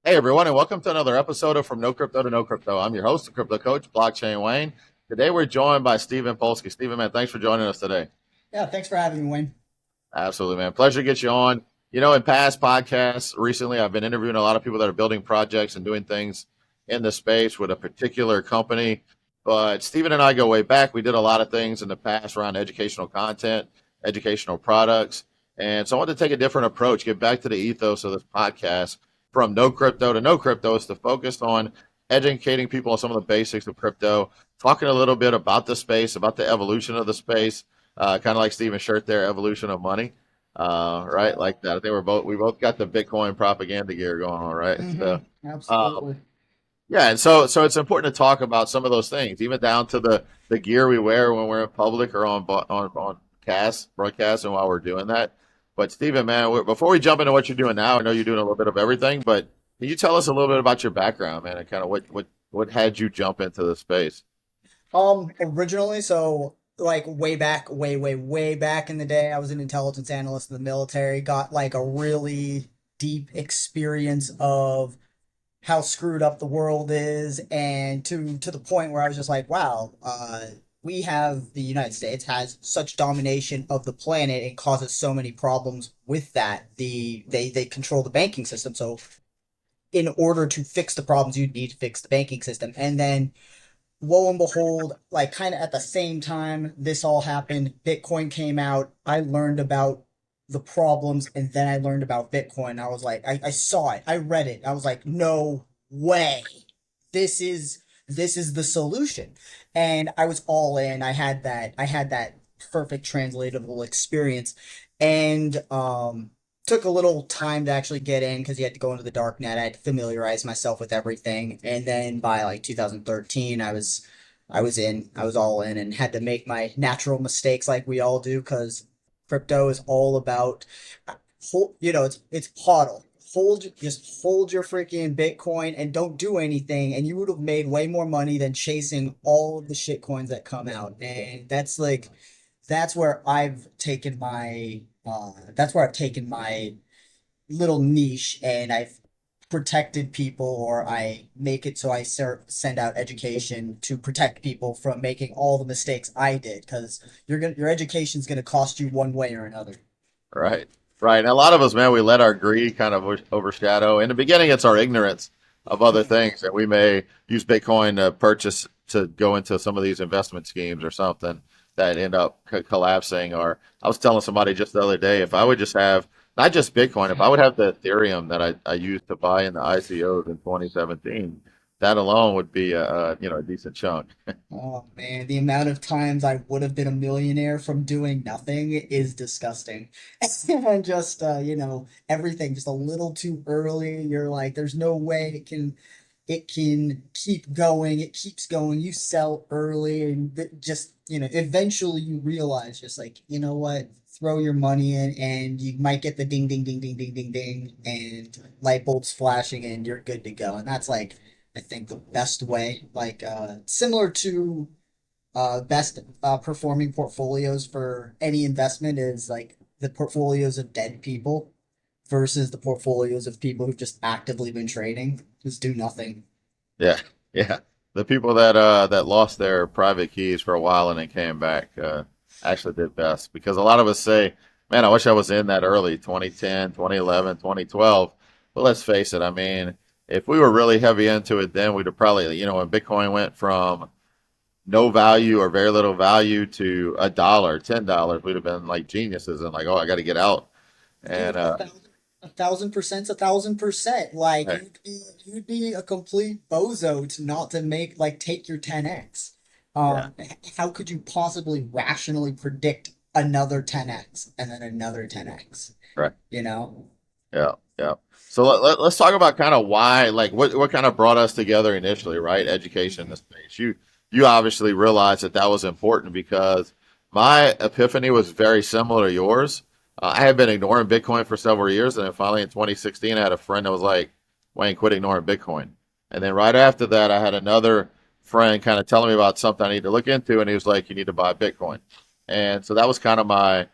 Hey everyone, and welcome to another episode of From No Crypto to No Crypto. I'm your host, the crypto coach, Blockchain Wayne. Today we're joined by Stephen Polsky. Stephen, man, thanks for joining us today. Yeah, thanks for having me, Wayne. Absolutely, man. Pleasure to get you on. In past podcasts recently, I've been interviewing a lot of people that are building projects and doing things in the space with a particular company. But Stephen and I go way back. We did a lot of things in the past around educational content, educational products. And so I wanted to take a different approach, get back to the ethos of this podcast from no crypto to no crypto is to focus on educating people on some of the basics of crypto, talking a little bit about the space, about the evolution of the space, kind of like Steven's shirt there, evolution of money, right? Like that. I think we both got the Bitcoin propaganda gear going on, right? So, Absolutely. yeah, and so it's important to talk about some of those things, even down to the gear we wear when we're in public or on cast broadcast, and while we're doing that. But Steven, man, before we jump into what you're doing now, I know you're doing a little bit of everything, but can you tell us a little bit about your background, man, and kind of what had you jump into the space? Originally, so like way back, way back in the day, I was an intelligence analyst in the military, got like a really deep experience of how screwed up the world is, and to the point where I was just like, wow, we have the United States has such domination of the planet and causes so many problems with that. They control the banking system, so in order to fix the problems, you need to fix the banking system. And then lo and behold, like kind of at the same time this all happened, Bitcoin came out. I learned about the problems and then I learned about Bitcoin. I was like, I saw it, I read it. I was like, no way. This is this is the solution. And I was all in. I had that perfect translatable experience. And took a little time to actually get in because you had to go into the dark net. I had to familiarize myself with everything, and then by like 2013, I was all in, and had to make my natural mistakes like we all do because crypto is all about, it's hodl. Just hold your freaking Bitcoin and don't do anything, and you would have made way more money than chasing all of the shit coins that come out. And that's where I've taken my little niche, and I've protected people, or I make it so send out education to protect people from making all the mistakes I did, because your education's gonna cost you one way or another. Right. Right. And a lot of us, man, we let our greed kind of overshadow. In the beginning, it's our ignorance of other things that we may use Bitcoin to purchase to go into some of these investment schemes or something that end up collapsing. Or I was telling somebody just the other day, if I would just have not just Bitcoin, if I would have the Ethereum that I used to buy in the ICOs in 2017, that alone would be a decent chunk. Oh man, the amount of times I would have been a millionaire from doing nothing is disgusting. And just everything just a little too early. You're like, there's no way it can keep going. It keeps going. You sell early, and just, eventually you realize, just like, you know what? Throw your money in and you might get the ding ding ding ding ding ding ding and light bulbs flashing and you're good to go. And that's like, I think, the best way, like similar to best performing portfolios for any investment, is like the portfolios of dead people versus the portfolios of people who've just actively been trading, just do nothing. Yeah, yeah. The people that lost their private keys for a while and then came back actually did best because a lot of us say, "Man, I wish I was in that early 2010, 2011, 2012." But let's face it. I mean, if we were really heavy into it, then we'd have probably, when Bitcoin went from no value or very little value to a dollar, $10, we'd have been like geniuses and like, oh, I got to get out. And Dude, 1,000%'s 1,000%. Like hey, you'd be a complete bozo to not to make like take your 10x. yeah, How could you possibly rationally predict another 10x and then another 10x? right. You know? Yeah, yeah. So let's talk about kind of why, like, what kind of brought us together initially, right? Education in this space. You obviously realized that that was important because my epiphany was very similar to yours. I had been ignoring Bitcoin for several years, and then finally in 2016, I had a friend that was like, "Wayne, quit ignoring Bitcoin." And then right after that, I had another friend kind of telling me about something I need to look into, and he was like, "You need to buy Bitcoin." And so that was kind of my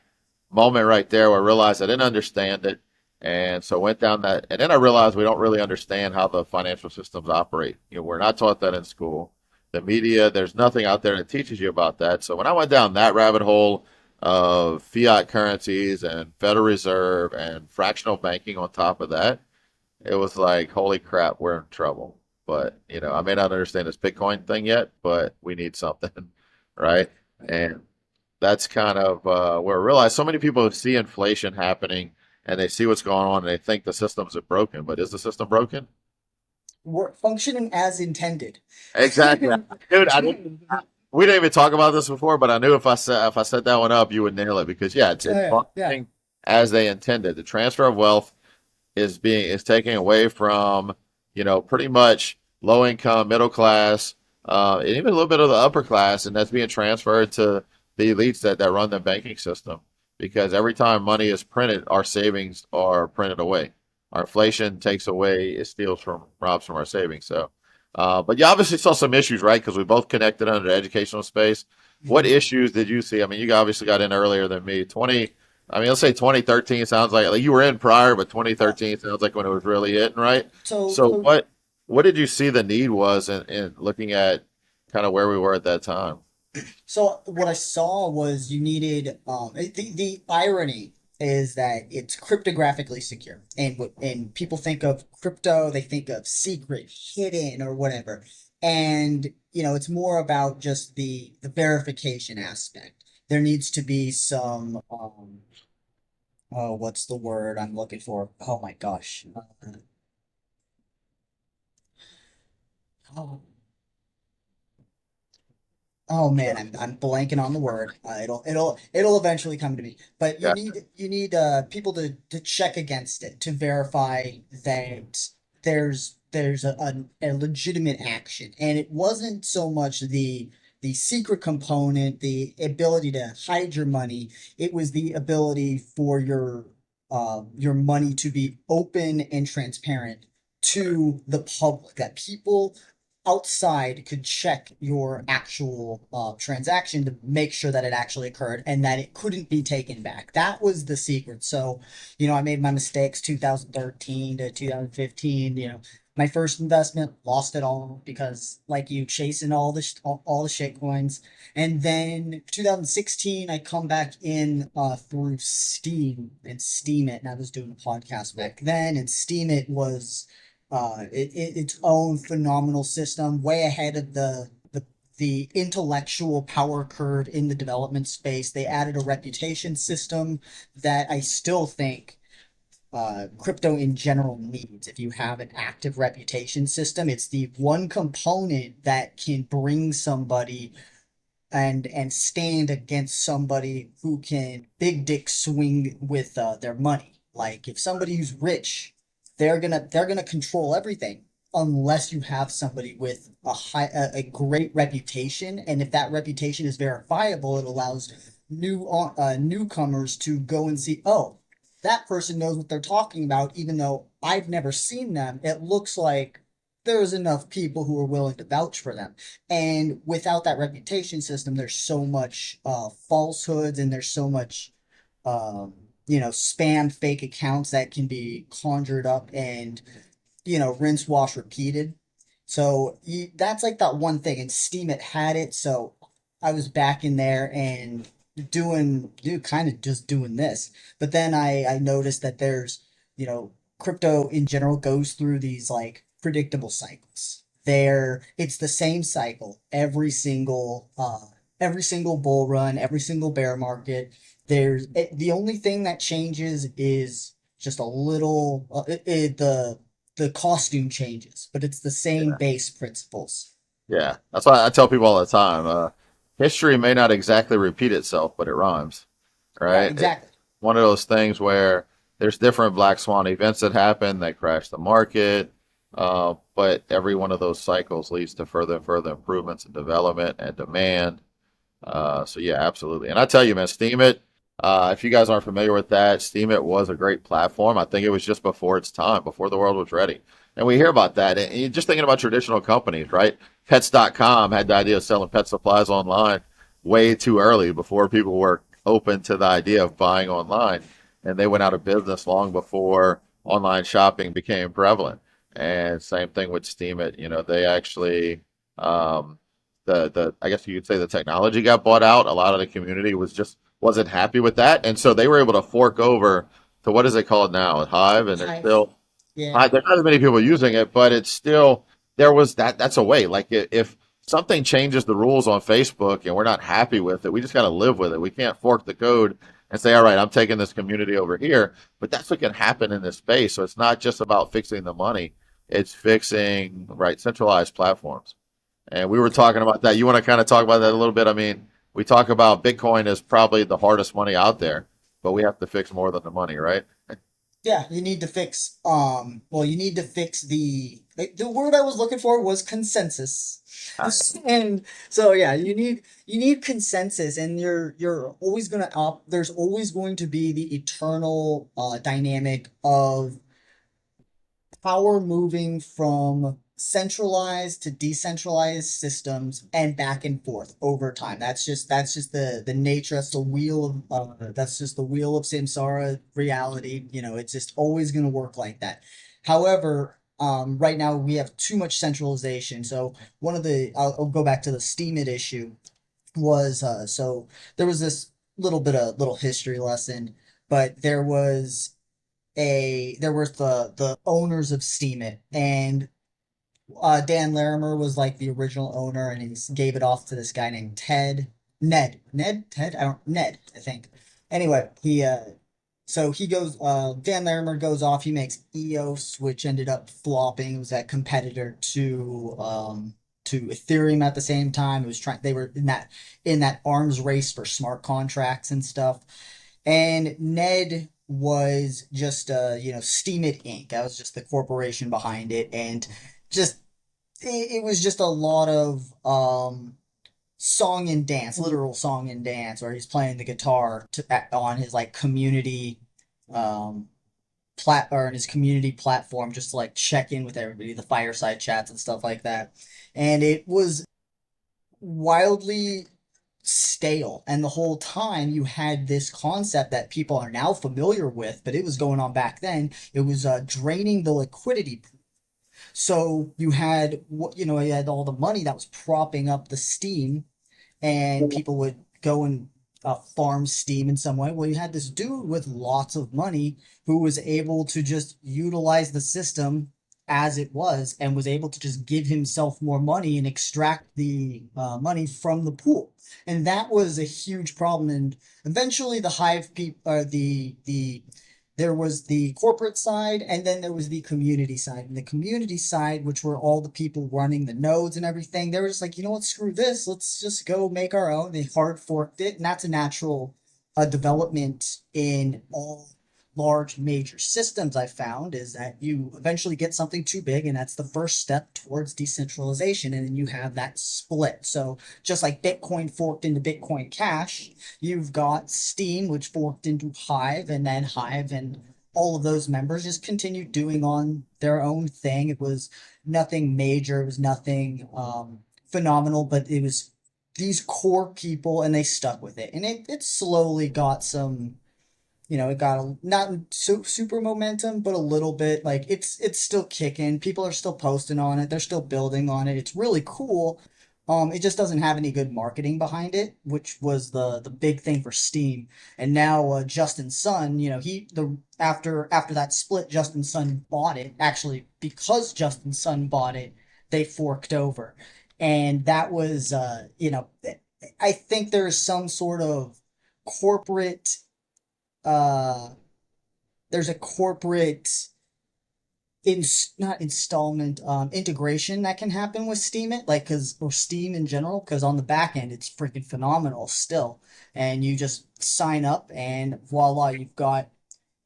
moment right there where I realized I didn't understand it. And so went down that, and then I realized we don't really understand how the financial systems operate. We're not taught that in school. The media, there's nothing out there that teaches you about that. So when I went down that rabbit hole of fiat currencies and Federal Reserve and fractional banking on top of that, it was like, holy crap, we're in trouble. But, I may not understand this Bitcoin thing yet, but we need something, right? And that's kind of where I realize so many people see inflation happening and they see what's going on and they think the systems are broken. But is the system broken? We're functioning as intended. Exactly, dude. We didn't even talk about this before, but I knew if I set that one up, you would nail it because yeah, it's Yeah, yeah. functioning as they intended. The transfer of wealth is taking away from pretty much low income, middle class, and even a little bit of the upper class, and that's being transferred to the elites that run the banking system. Because every time money is printed, our savings are printed away. Our inflation takes away, it steals from, robs from our savings. So, but you obviously saw some issues, right? Because we both connected under the educational space. What Mhm. issues did you see? I mean, you obviously got in earlier than me. I mean, let's say 2013 sounds like you were in prior, but Yeah. 2013 sounds like when it was really hitting, right? So, So so what did you see the need was in looking at kind of where we were at that time? So what I saw was you needed the irony is that it's cryptographically secure. And people think of crypto, they think of secret, hidden or whatever. And it's more about just the verification aspect. There needs to be some oh, what's the word I'm looking for? Oh my gosh. Oh, Oh man, I'm blanking on the word. It'll eventually come to me. But you Yeah, need people to check against it to verify that there's a legitimate action. And it wasn't so much the secret component, the ability to hide your money. It was the ability for your money to be open and transparent to the public, that people outside could check your actual transaction to make sure that it actually occurred and that it couldn't be taken back. That was the secret. So, I made my mistakes 2013 to 2015. My first investment, lost it all because, like you, chasing all the shit coins. And then 2016, I come back in through Steam and Steam It, and I was doing a podcast back then, and Steam It was its own phenomenal system, way ahead of the intellectual power curve in the development space. They added a reputation system that I still think crypto in general needs. If you have an active reputation system, it's the one component that can bring somebody and stand against somebody who can big dick swing with their money. Like if somebody who's rich, they're gonna control everything unless you have somebody with a great reputation, and if that reputation is verifiable, it allows newcomers to go and see, oh, that person knows what they're talking about, even though I've never seen them. It looks like there's enough people who are willing to vouch for them. And without that reputation system, there's so much falsehoods and there's so much, spam fake accounts that can be conjured up and, rinse, wash, repeated. So that's like that one thing. And Steam it had it. So I was back in there and kind of just doing this. But then I noticed that there's, crypto in general goes through these like predictable cycles. It's the same cycle every single bull run, every single bear market. The only thing that changes is just a little the costume changes, but it's the same yeah, base principles. yeah. That's why I tell people all the time. History may not exactly repeat itself, but it rhymes, Yeah, right? It's exactly. one of those things where there's different black swan events that happen that crash the market, but every one of those cycles leads to further and further improvements and development and demand. So yeah, absolutely. And I tell you, man, Steam It. If you guys aren't familiar with that, Steam It was a great platform. I think it was just before its time, before the world was ready. And we hear about that. And you're just thinking about traditional companies, right? Pets.com had the idea of selling pet supplies online way too early before people were open to the idea of buying online. and they went out of business long before online shopping became prevalent. And same thing with Steam It. They actually um, the I guess you could say the technology got bought out. A lot of the community wasn't happy with that, and so they were able to fork over to what is it called now, Hive, and there's Hive. still Yeah. there's not as many people using it, but it's still there was that's a way. Like if something changes the rules on Facebook and we're not happy with it, we just got to live with it. We can't fork the code and say, all right, I'm taking this community over here. But that's what can happen in this space. So it's not just about fixing the money; it's fixing right centralized platforms. And we were talking about that. You want to kind of talk about that a little bit? I mean, we talk about Bitcoin is probably the hardest money out there, but we have to fix more than the money, right? Yeah, you need to fix well, you need to fix the word I was looking for was consensus. And so yeah, you need consensus, and you're always going to there's always going to be the eternal dynamic of power moving from centralized to decentralized systems and back and forth over time. That's just the nature. That's the wheel of that's just the wheel of samsara reality. It's just always going to work like that. However, right now we have too much centralization. So one of the I'll go back to the Steemit issue was so there was this little history lesson, but there was the owners of Steemit, and Dan Larimer was like the original owner, and he gave it off to this guy named Ted, I think. Anyway, he goes, Dan Larimer goes off, he makes EOS, which ended up flopping. It was that competitor to Ethereum at the same time. They were in that arms race for smart contracts and stuff. And Ned was just Steam It Inc. That was just the corporation behind it, and just it was just a lot of song and dance, literal song and dance, where he's playing the guitar on his like community um or in his community platform, just to like check in with everybody, the fireside chats and stuff like that. And it was wildly stale. And the whole time you had this concept that people are now familiar with, but it was going on back then. It was draining the liquidity. So you had all the money that was propping up the Steam, and people would go and farm Steam in some way. Well, you had this dude with lots of money who was able to just utilize the system as it was, and was able to just give himself more money and extract the money from the pool. And that was a huge problem. And eventually, the Hive people, there was the corporate side, and then there was the community side. And the community side, which were all the people running the nodes and everything, they were just like, you know what, screw this. Let's just go make our own. They hard forked it, and that's a natural development in all large major systems. I found is that you eventually get something too big, and that's the first step towards decentralization, and then you have that split. So just like Bitcoin forked into Bitcoin Cash, you've got Steam, which forked into Hive, and then Hive and all of those members just continued doing on their own thing. It was nothing major. It was nothing phenomenal, but it was these core people, and they stuck with it. And it slowly got some, it got not super momentum, but a little bit. Like it's still kicking. People are still posting on it. They're still building on it. It's really cool. It just doesn't have any good marketing behind it, which was the big thing for Steam. And now Justin Sun, after that split, Justin Sun bought it. Actually, because Justin Sun bought it, they forked over, and that was I think there's some sort of corporate uh there's a corporate not installment integration that can happen with Steam it, like, because or Steam in general, because on the back end it's freaking phenomenal still. And you just sign up, and voila, you've got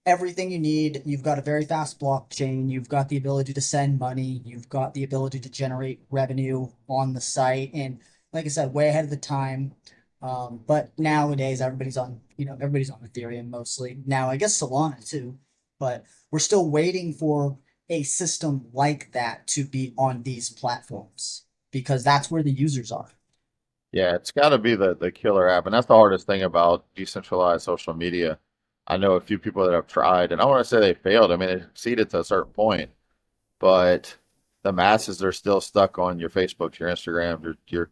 everything you need. You've got a very fast blockchain. You've got the ability to send money. You've got the ability to generate revenue on the site. And like I said, way ahead of the time. But nowadays, everybody's on Ethereum mostly. Now, I guess Solana too, but we're still waiting for a system like that to be on these platforms, because that's where the users are. Yeah, it's got to be the killer app, and that's the hardest thing about decentralized social media. I know a few people that have tried, and I want to say they failed. I mean, they succeeded to a certain point, but the masses are still stuck on your Facebook, your Instagram, your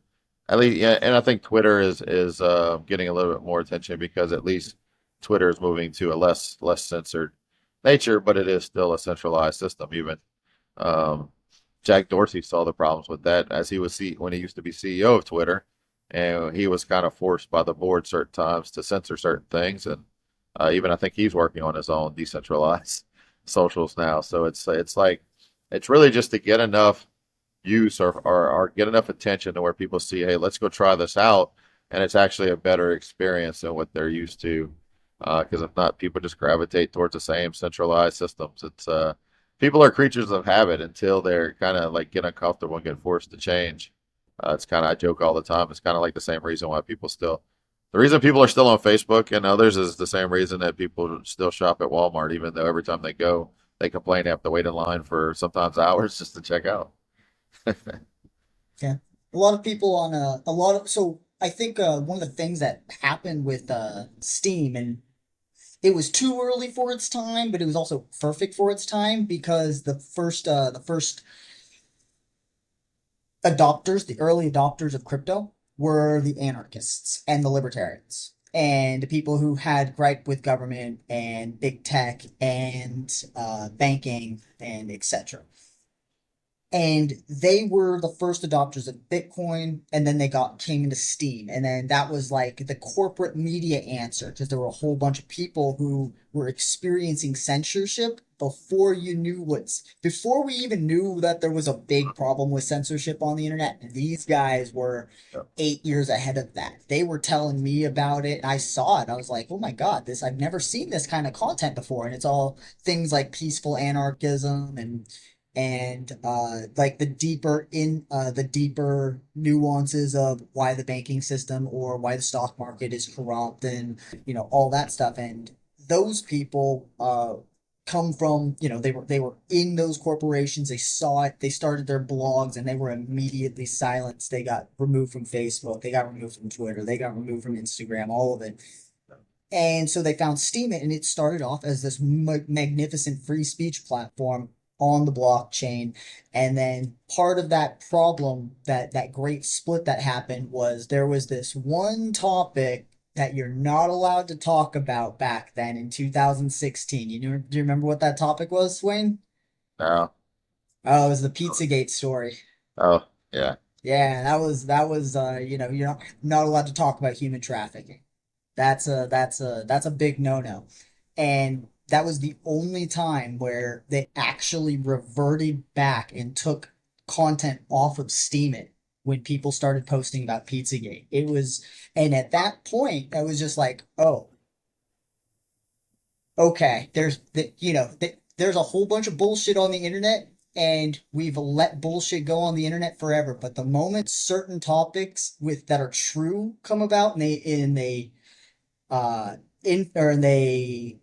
at least, yeah. And I think Twitter is getting a little bit more attention because at least Twitter is moving to a less censored nature, but it is still a centralized system. Even um, Jack Dorsey saw the problems with that as when he used to be CEO of Twitter, and he was kind of forced by the board certain times to censor certain things, and even I think he's working on his own decentralized socials now. So it's like it's really just to get enough use or get enough attention to where people see, hey, let's go try this out, and it's actually a better experience than what they're used to. Because if not, people just gravitate towards the same centralized systems. It's people are creatures of habit until they're kind of like get uncomfortable and get forced to change. It's kind of I joke all the time. It's kind of like the same reason why the reason people are still on Facebook and others is the same reason that people still shop at Walmart, even though every time they go, they complain they have to wait in line for sometimes hours just to check out. Yeah. A lot of people on a lot of so I think one of the things that happened with Steam, and it was too early for its time, but it was also perfect for its time because the first adopters, the early adopters of crypto were the anarchists and the libertarians and the people who had gripe with government and big tech and banking and etc. And they were the first adopters of Bitcoin, and then they got came into Steam, and then that was like the corporate media answer because there were a whole bunch of people who were experiencing censorship before we even knew that there was a big problem with censorship on the internet. These guys were Yeah. 8 years ahead of that. They were telling me about it, and I saw it. I was like, oh my God, this I've never seen this kind of content before, and it's all things like peaceful anarchism and like the deeper nuances of why the banking system or why the stock market is corrupt and all that stuff. And those people come from they were in those corporations. They saw it, they started their blogs, and they were immediately silenced. They got removed from Facebook, they got removed from Twitter, they got removed from Instagram, all of it. And so they found Steam, and it started off as this magnificent free speech platform on the blockchain. And then part of that problem, that great split that happened, was there was this one topic that you're not allowed to talk about back then in 2016. Do you remember what that topic was, Wayne? No. Oh, it was the Pizzagate story. Oh, yeah. Yeah, that was you're not allowed to talk about human trafficking. That's a big no-no. And that was the only time where they actually reverted back and took content off of Steemit when people started posting about Pizzagate. And at that point, I was just like, oh, okay, there's a whole bunch of bullshit on the internet, and we've let bullshit go on the internet forever. But the moment certain topics with that are true come about, uh and they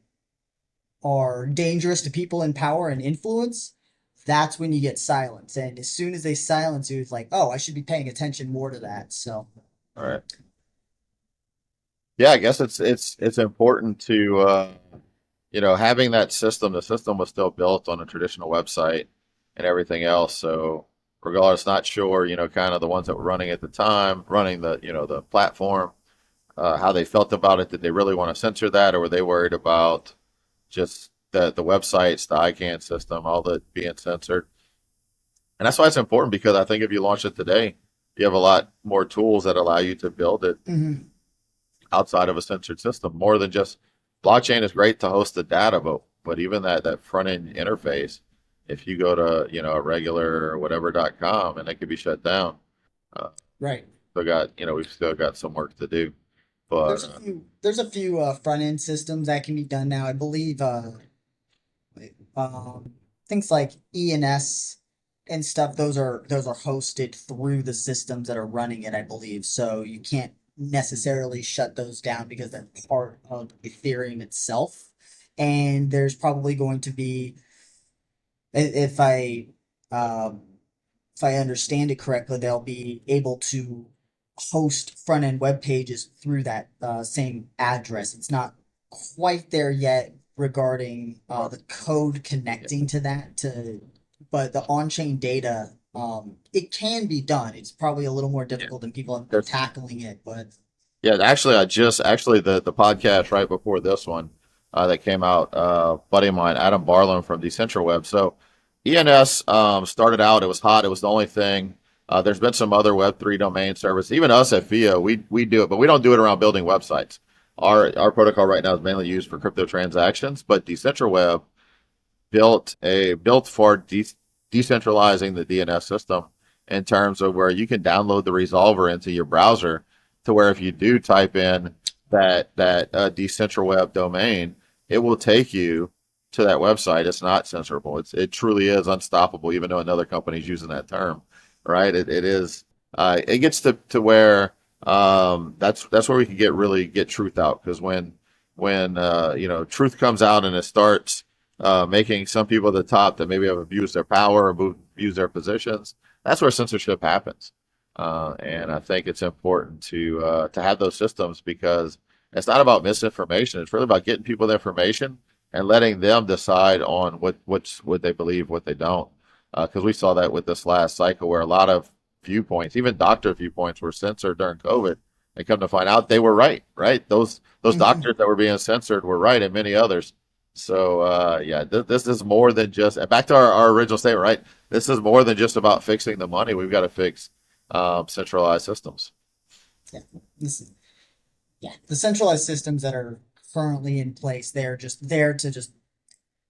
are dangerous to people in power and influence, that's when you get silence. And as soon as they silence you, it's like, oh, I should be paying attention more to that. So All right. Yeah, I guess it's important to having that system. The system was still built on a traditional website and everything else. So regardless, not sure, kind of the ones that were running at the time, running the platform, how they felt about it. Did they really want to censor that, or were they worried about just the websites, the ICANN system, all that being censored? And that's why it's important because I think if you launch it today, you have a lot more tools that allow you to build it mhm. outside of a censored system. More than just blockchain is great to host the data, but even that front end interface, if you go to a regular or whatever.com and it could be shut down, uh, Right. we've still got some work to do. But There's a few front end systems that can be done now. I believe things like ENS and stuff, those are hosted through the systems that are running it, I believe. So you can't necessarily shut those down because they're part of Ethereum itself. And there's probably going to be, if um, I understand it correctly, they'll be able to host front end web pages through that same address. It's not quite there yet regarding the code Yeah, connecting to that but the on-chain data, it can be done. It's probably a little more yeah. difficult than people are There's tackling it, but Yeah, actually, I just actually the podcast right before this one that came out. Buddy of mine, Adam Barlow from Decentralized. So ENS started out. It was hot. It was the only thing. There's been some other Web3 domain service. Even us at FIA, we do it, but we don't do it around building websites. Our protocol right now is mainly used for crypto transactions, but Decentralized built for decentralizing the DNS system in terms of where you can download the resolver into your browser to where if you do type in that decentral web domain, it will take you to that website. It's not censorable. It truly is unstoppable, even though another company is using that term, right? It is. It gets to where that's where we can get truth out because when truth comes out and it starts making some people at the top that maybe have abused their power or abused their positions. That's where censorship happens, and I think it's important to have those systems because it's not about misinformation. It's really about getting people the information and letting them decide on what they believe, what they don't. Because we saw that with this last cycle where a lot of viewpoints, even doctor viewpoints, were censored during COVID. And come to find out, they were right. Right, those doctors that were being censored were right, and many others. So yeah, this is more than just back to our original statement, right? This is more than just about fixing the money. We've got to fix centralized systems. yeah, this, yeah, the centralized systems that are currently in place, they're just there to just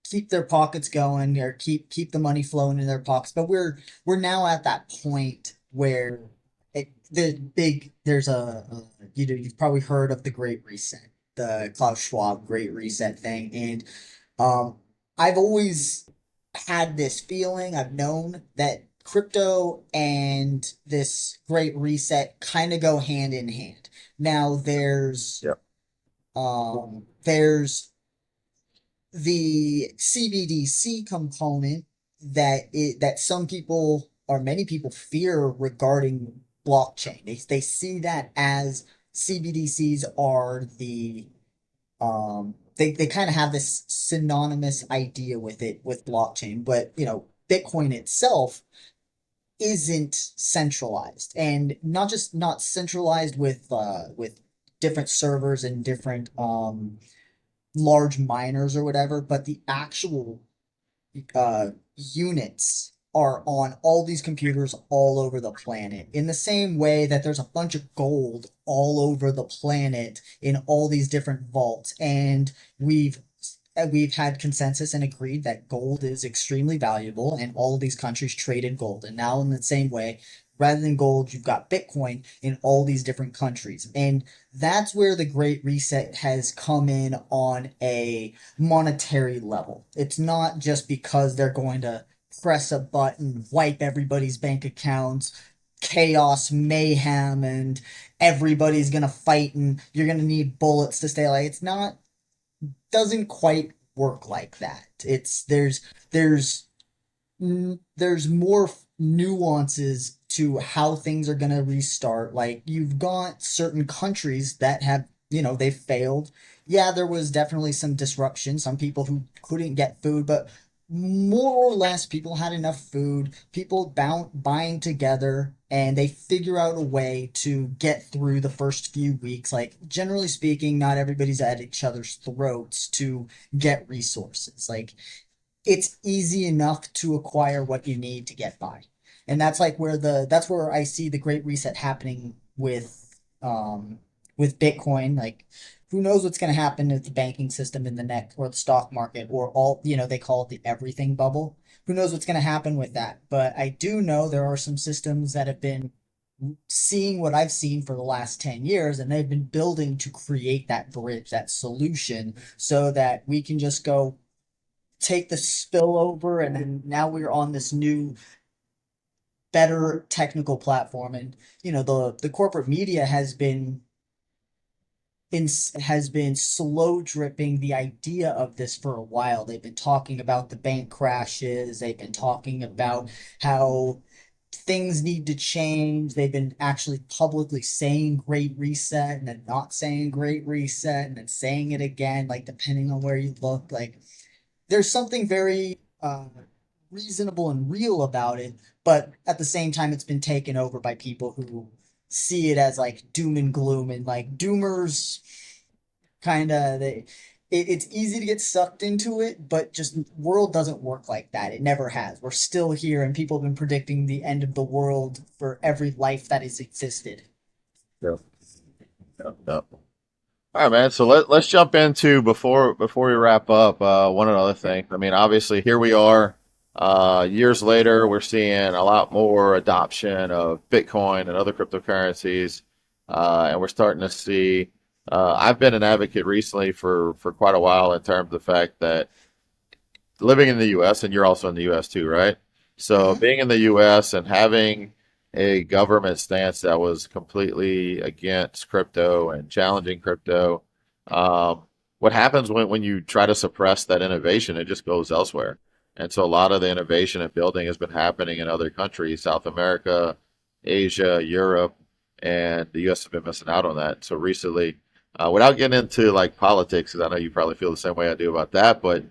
keep their pockets going or keep the money flowing in their pockets. But we're now at that point where there's you've probably heard of the Great Reset, the Klaus Schwab Great Reset thing, and um I've always had this feeling, I've known that crypto and this Great Reset kind of go hand in hand. Now Yeah, there's the CBDC component that some people or many people fear regarding blockchain. They see that as CBDCs are they kind of have this synonymous idea with it with blockchain, but Bitcoin itself isn't centralized, and not centralized with different servers and different large miners or whatever, but the actual units are on all these computers all over the planet. In the same way that there's a bunch of gold all over the planet in all these different vaults, and we've had consensus and agreed that gold is extremely valuable, and all of these countries traded gold. And now, in the same way, rather than gold, you've got Bitcoin in all these different countries. And that's where the Great Reset has come in on a monetary level. It's not just because they're going to press a button, wipe everybody's bank accounts, chaos, mayhem, and everybody's going to fight, and you're going to need bullets to stay alive. It's not, doesn't quite work like that. There's more nuances to how things are going to restart. Like, you've got certain countries that have, they've failed. Yeah, there was definitely some disruption, some people who couldn't get food, but more or less people had enough food, people buying together, and they figure out a way to get through the first few weeks. Like, generally speaking, not everybody's at each other's throats to get resources. Like, it's easy enough to acquire what you need to get by. And that's where I see the Great Reset happening with Bitcoin. Like, who knows what's going to happen with the banking system in the next, or the stock market, or all, they call it the everything bubble. Who knows what's going to happen with that? But I do know there are some systems that have been seeing what I've seen for the last 10 years, and they've been building to create that bridge, that solution, so that we can just go take the spillover, and then now we're on this new, better technical platform. And the corporate media has been slow dripping the idea of this for a while. They've been talking about the bank crashes. They've been talking about how things need to change. They've been actually publicly saying Great Reset and then not saying Great Reset and then saying it again, like depending on where you look. Like there's something very reasonable and real about it, but at the same time, it's been taken over by people who see it as like doom and gloom and like doomers kind of it's easy to get sucked into it, but just world doesn't work like that. It never has. We're still here, and people have been predicting the end of the world for every life that has existed. Yeah. Yeah. Yeah. All right, man. So let's jump into before we wrap up. One other thing. I mean, obviously, here we are. Years later, we're seeing a lot more adoption of Bitcoin and other cryptocurrencies, and we're starting to see. I've been an advocate recently for quite a while in terms of the fact that living in the U.S. and you're also in the U.S. too, right? So Hmm. being in the U.S. and having a government stance that was completely against crypto and challenging crypto, what happens when you try to suppress that innovation? It just goes elsewhere. And so a lot of the innovation and building has been happening in other countries, South America, Asia, Europe, and the U.S. has been missing out on that. So recently, without getting into like politics, because I know you probably feel the same way I do about that, but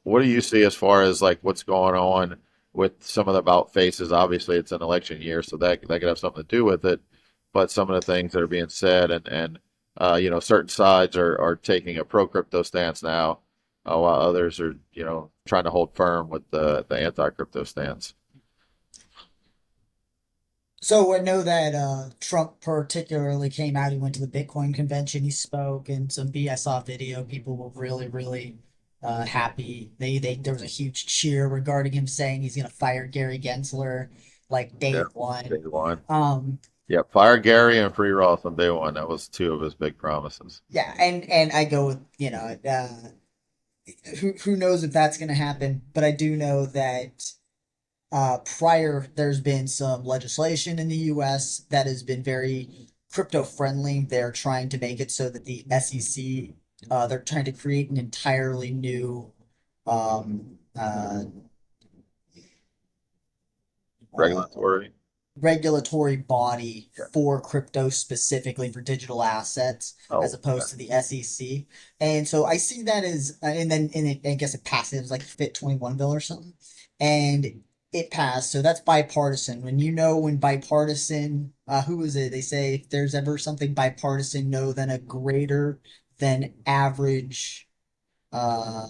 what do you see as far as like what's going on with some of the about faces? Obviously, it's an election year, so that could have something to do with it. But some of the things that are being said, and certain sides are taking a pro crypto stance now, while others are trying to hold firm with the anti crypto stance. So I know that Trump particularly came out. He went to the Bitcoin convention. He spoke, and I saw a video. People were really, really happy. They there was a huge cheer regarding him saying he's going to fire Gary Gensler like day Yeah, day one. one. Um, Yeah, fire Gary and free Roth on day one. That was two of his big promises. yeah, and I go with who knows if that's going to happen, but I do know that prior there's been some legislation in the US that has been very crypto friendly. They're trying to make it so that the SEC, they're trying to create an entirely new um, uh, uh, Regulatory. regulatory body Yeah. for crypto, specifically for digital assets, as Oh, opposed to the SEC. And so I see that as, and then I guess it passed. It was like Fit 21 bill or something, and it passed. So that's bipartisan. When bipartisan, who is it? They say if there's ever something bipartisan, no, then than average, uh,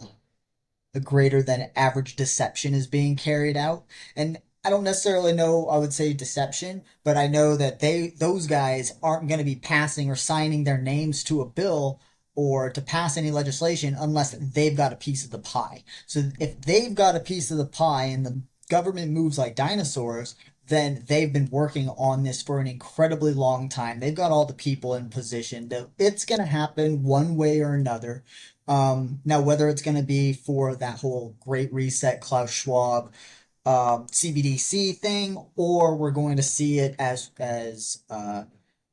a greater than average deception is being carried out. And I don't necessarily know, I would say deception, but I know that those guys aren't going to be passing or signing their names to a bill or to pass any legislation unless they've got a piece of the pie. So if they've got a piece of the pie and the government moves like dinosaurs, then they've been working on this for an incredibly long time. They've got all the people in position. It's going to happen one way or another. Now, whether it's going to be for that whole Great Reset, Klaus Schwab, CBDC thing, or we're going to see it as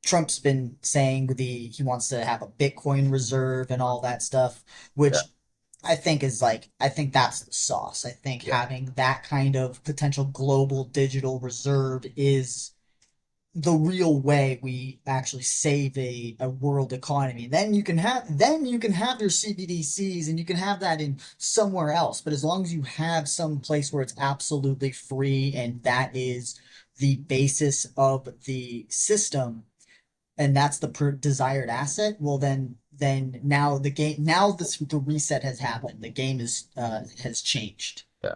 Trump's been saying he wants to have a Bitcoin reserve and all that stuff, yeah, which I think that's the sauce. I think yeah. having that kind of potential global digital reserve is the real way we actually save a world economy. Then you can have your CBDCs and you can have that in somewhere else. But as long as you have some place where it's absolutely free and that is the basis of the system and that's the desired asset, well then now the reset has happened. The game is has changed. Yeah.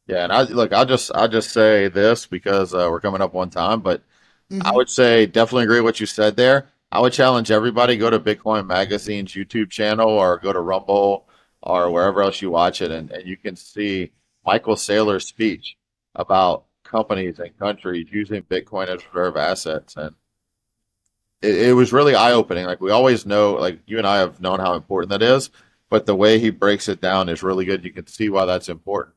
Yeah, and I'll just say this because we're coming up one time, but I Hmm. would say definitely agree with what you said there. I would challenge everybody go to Bitcoin Magazine's YouTube channel or go to Rumble or wherever else you watch it, and you can see Michael Saylor's speech about companies and countries using Bitcoin as reserve assets, and it was really eye opening. Like we always know, like you and I have known how important that is, but the way he breaks it down is really good. You can see why that's important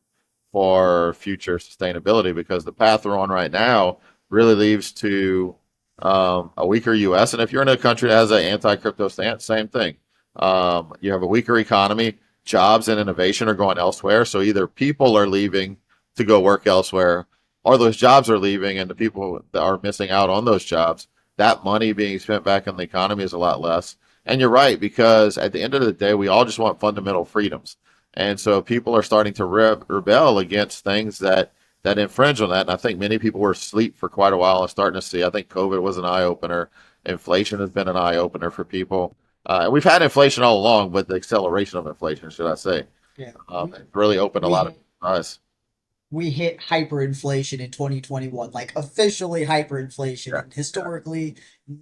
for future sustainability because the path we're on right now really leads to a weaker U.S. And if you're in a country that has an anti-crypto stance, same thing. You have a weaker economy, jobs and innovation are going elsewhere. So either people are leaving to go work elsewhere, or those jobs are leaving and the people that are missing out on those jobs, that money being spent back in the economy is a lot less. And you're right, because at the end of the day, we all just want fundamental freedoms. And so people are starting to rebel against things that infringe on that. And I think many people were asleep for quite a while and starting to see. I think COVID was an eye opener. Inflation has been an eye opener for people. We've had inflation all along, but the acceleration of inflation, should I say, Yeah. it really opened a We lot of hit, eyes. we hit hyperinflation in 2021, like officially hyperinflation. Yeah, And historically,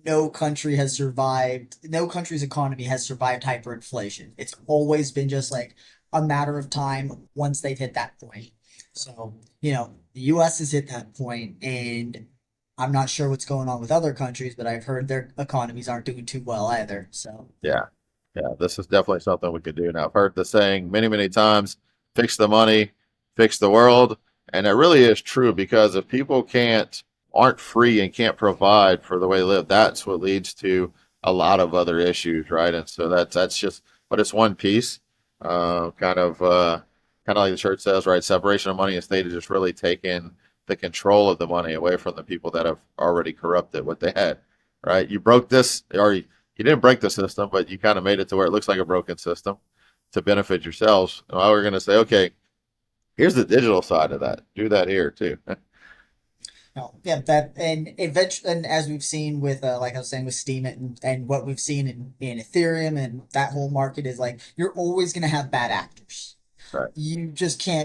no country's economy has survived hyperinflation. It's always been just like a matter of time once they've hit that point. So, the US has hit that point, and I'm not sure what's going on with other countries, but I've heard their economies aren't doing too well either. So, yeah, yeah. This is definitely something we could do. Now, I've heard the saying many, many times: "Fix the money, fix the world," and that really is true because if people aren't free and can't provide for the way they live, that's what leads to a lot of other issues, right? And so that's just, but it's one piece, kind of like the church says, right? Separation of money and state is just really taking the control of the money away from the people that have already corrupted what they had, right? You broke this, or you didn't break the system, but you kind of made it to where it looks like a broken system to benefit yourselves. Well, we're going to say, okay, here's the digital side of that. Do that here too. no, yeah, that and eventually, and as we've seen with, like I was saying with Steam and what we've seen in Ethereum and that whole market is like you're always going to have bad actors. Right. You just got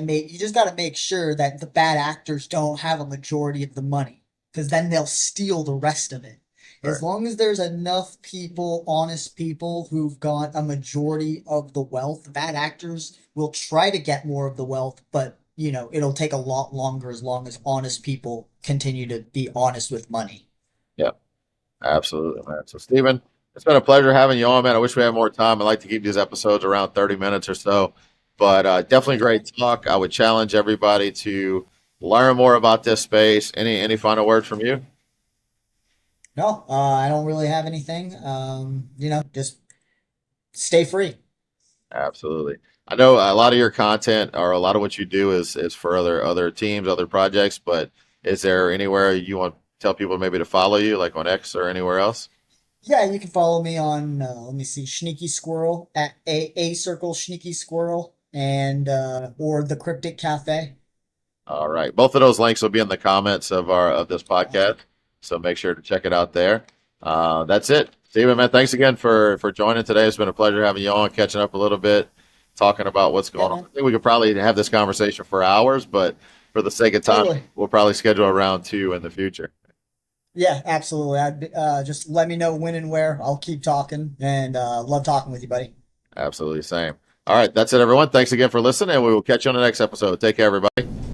to make sure that the bad actors don't have a majority of the money because then they'll steal the rest of it. As Right. long as there's enough people, honest people who've got a majority of the wealth, the bad actors will try to get more of the wealth, but it'll take a lot longer as long as honest people continue to be honest with money. Yeah. Absolutely, man. So, Stephen, it's been a pleasure having you on, man. I wish we had more time. I like to keep these episodes around 30 minutes or so, but definitely great talk. I would challenge everybody to learn more about this space. Any final words from you? No, I don't really have anything. Just stay free. Absolutely. I know a lot of your content or a lot of what you do is for other teams, other projects, but is there anywhere you want to tell people maybe to follow you, like on X or anywhere else? Yeah, you can follow me on, let me see, Sneaky Squirrel at a circle Sneaky Squirrel and or the Cryptic Cafe. All right. Both of those links will be in the comments of this podcast. So make sure to check it out there. That's it. Steven, man, thanks again for joining today. It's been a pleasure having you on, catching up a little bit, talking about what's Yeah, going on. I man. think we could probably have this conversation for hours, but for the sake of time, Totally. we'll probably schedule a round two in the future. Yeah, absolutely. Just let me know when and where. I'll keep talking and love talking with you, buddy. Absolutely same. All right. That's it, everyone. Thanks again for listening, and we will catch you on the next episode. Take care, everybody.